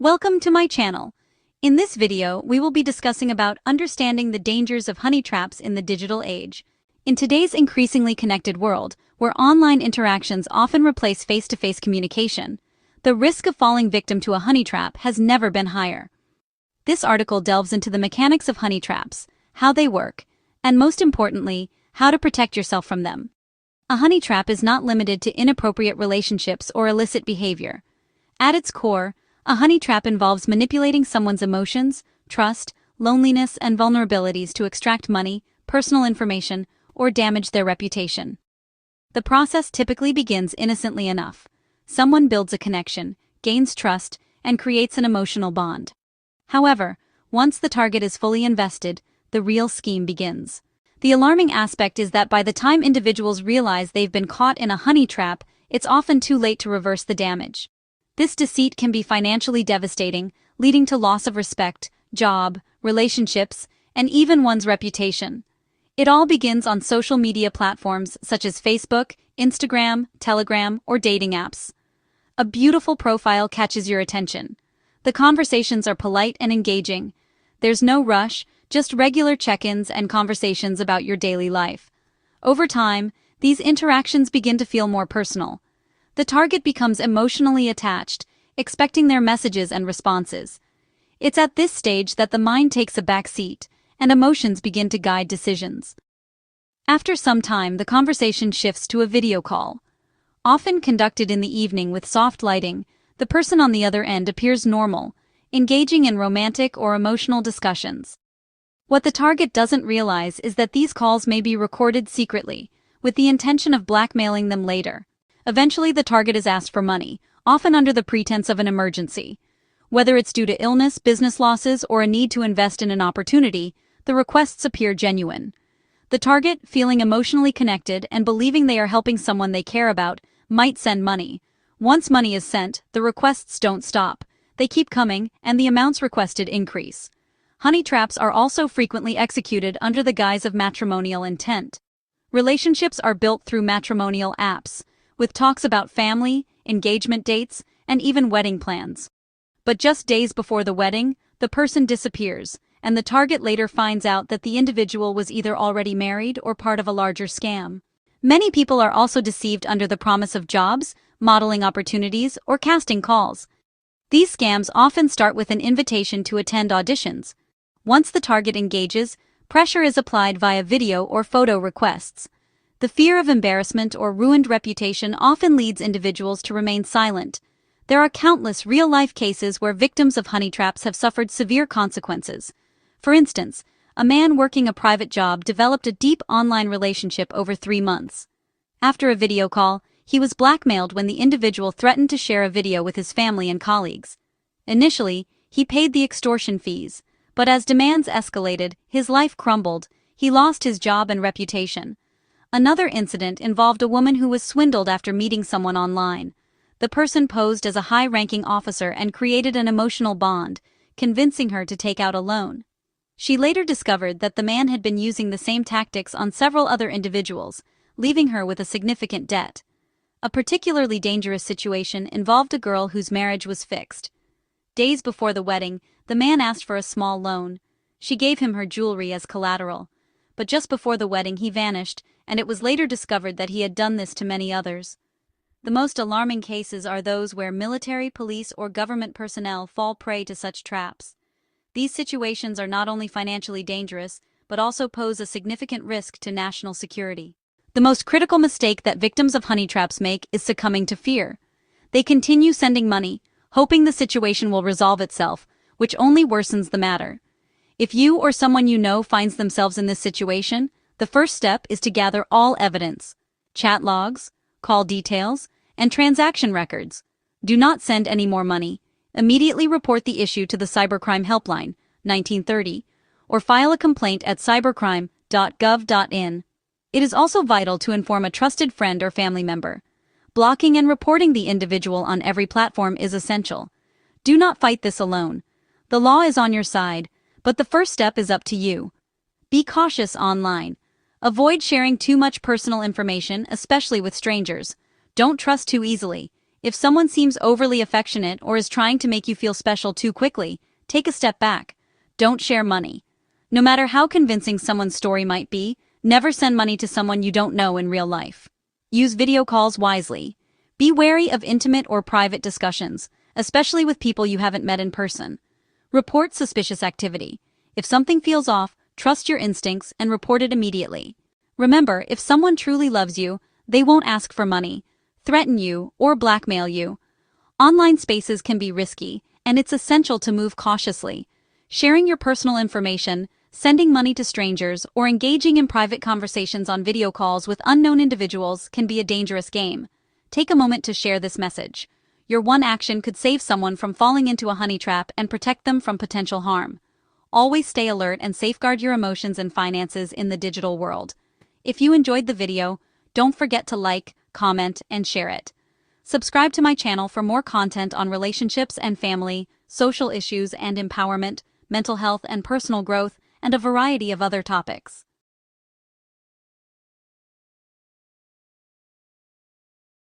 Welcome to my channel. In this video, we will be discussing about understanding the dangers of honey traps in the digital age. In today's increasingly connected world, where online interactions often replace face-to-face communication, the risk of falling victim to a honey trap has never been higher. This article delves into the mechanics of honey traps, how they work, and most importantly, how to protect yourself from them. A honey trap is not limited to inappropriate relationships or illicit behavior. At its core, a honey trap involves manipulating someone's emotions, trust, loneliness, and vulnerabilities to extract money, personal information, or damage their reputation. The process typically begins innocently enough. Someone builds a connection, gains trust, and creates an emotional bond. However, once the target is fully invested, the real scheme begins. The alarming aspect is that by the time individuals realize they've been caught in a honey trap, it's often too late to reverse the damage. This deceit can be financially devastating, leading to loss of respect, job, relationships, and even one's reputation. It all begins on social media platforms such as Facebook, Instagram, Telegram, or dating apps. A beautiful profile catches your attention. The conversations are polite and engaging. There's no rush, just regular check-ins and conversations about your daily life. Over time, these interactions begin to feel more personal. The target becomes emotionally attached, expecting their messages and responses. It's at this stage that the mind takes a back seat, and emotions begin to guide decisions. After some time, the conversation shifts to a video call. Often conducted in the evening with soft lighting, the person on the other end appears normal, engaging in romantic or emotional discussions. What the target doesn't realize is that these calls may be recorded secretly, with the intention of blackmailing them later. Eventually, the target is asked for money, often under the pretense of an emergency. Whether it's due to illness, business losses, or a need to invest in an opportunity, the requests appear genuine. The target, feeling emotionally connected and believing they are helping someone they care about, might send money. Once money is sent, the requests don't stop. They keep coming, and the amounts requested increase. Honey traps are also frequently executed under the guise of matrimonial intent. Relationships are built through matrimonial apps, with talks about family, engagement dates, and even wedding plans. But just days before the wedding, the person disappears, and the target later finds out that the individual was either already married or part of a larger scam. Many people are also deceived under the promise of jobs, modeling opportunities, or casting calls. These scams often start with an invitation to attend auditions. Once the target engages, pressure is applied via video or photo requests. The fear of embarrassment or ruined reputation often leads individuals to remain silent. There are countless real-life cases where victims of honey traps have suffered severe consequences. For instance, a man working a private job developed a deep online relationship over 3 months. After a video call, he was blackmailed when the individual threatened to share a video with his family and colleagues. Initially, he paid the extortion fees, but as demands escalated, his life crumbled. He lost his job and reputation. Another incident involved a woman who was swindled after meeting someone online. The person posed as a high-ranking officer and created an emotional bond, convincing her to take out a loan. She later discovered that the man had been using the same tactics on several other individuals, leaving her with a significant debt. A particularly dangerous situation involved a girl whose marriage was fixed. Days before the wedding, the man asked for a small loan. She gave him her jewelry as collateral. But just before the wedding, he vanished, and it was later discovered that he had done this to many others. The most alarming cases are those where military, police, or government personnel fall prey to such traps. These situations are not only financially dangerous, but also pose a significant risk to national security. The most critical mistake that victims of honey traps make is succumbing to fear. They continue sending money, hoping the situation will resolve itself, which only worsens the matter. If you or someone you know finds themselves in this situation, the first step is to gather all evidence: chat logs, call details, and transaction records. Do not send any more money. Immediately report the issue to the Cybercrime Helpline, 1930, or file a complaint at cybercrime.gov.in. It is also vital to inform a trusted friend or family member. Blocking and reporting the individual on every platform is essential. Do not fight this alone. The law is on your side, but the first step is up to you. Be cautious online. Avoid sharing too much personal information, especially with strangers. Don't trust too easily. If someone seems overly affectionate or is trying to make you feel special too quickly, take a step back. Don't share money. No matter how convincing someone's story might be, never send money to someone you don't know in real life. Use video calls wisely. Be wary of intimate or private discussions, especially with people you haven't met in person. Report suspicious activity. If something feels off, trust your instincts and report it immediately. Remember, if someone truly loves you, they won't ask for money, threaten you, or blackmail you. Online spaces can be risky, and it's essential to move cautiously. Sharing your personal information, sending money to strangers, or engaging in private conversations on video calls with unknown individuals can be a dangerous game. Take a moment to share this message. Your one action could save someone from falling into a honey trap and protect them from potential harm. Always stay alert and safeguard your emotions and finances in the digital world. If you enjoyed the video, don't forget to like, comment, and share it. Subscribe to my channel for more content on relationships and family, social issues and empowerment, mental health and personal growth, and a variety of other topics.